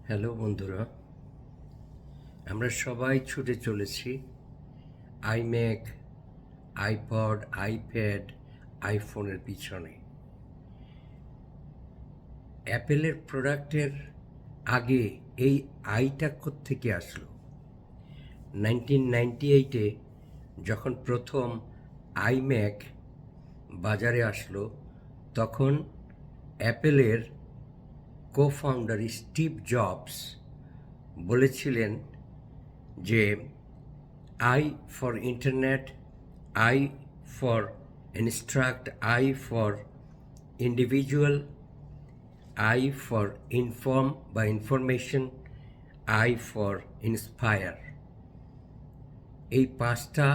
Hello বন্ধুরা, আমরা সবাই ছুটে চলেছি আইম্যাক, আইপড, আইপ্যাড, আইফোনের পিছনে। অ্যাপেলের প্রোডাক্টের আগে এই আইটা কোত্থেকে আসলো? 1998-এ যখন প্রথম আইম্যাক বাজারে আসলো, তখন অ্যাপেলের কো-ফাউন্ডার স্টিভ জবস বলেছিলেন যে I for internet, I for instruct, I for individual, I for inform বা ইনফরমেশন, আই ফর ইন্সপায়ার। এই পাঁচটা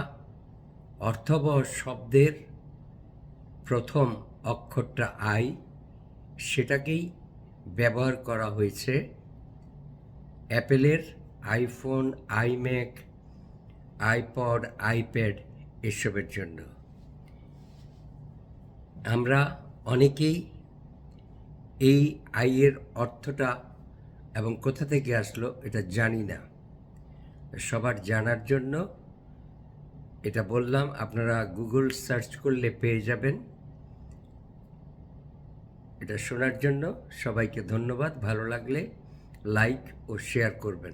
অর্থবহ শব্দের প্রথম অক্ষরটা আই, সেটাকেই ব্যবহার করা হয়েছে অ্যাপেলের আইফোন, আইম্যাক, আইপড, আইপ্যাড এসবের জন্য। আমরা অনেকেই এই আইয়ের অর্থটা এবং কোথা থেকে আসলো এটা জানি না। সবার জানার জন্য এটা বললাম, আপনারা গুগল সার্চ করলে পেয়ে যাবেন। এটা শোনার জন্য সবাইকে ধন্যবাদ। ভালো লাগলে লাইক ও শেয়ার করবেন।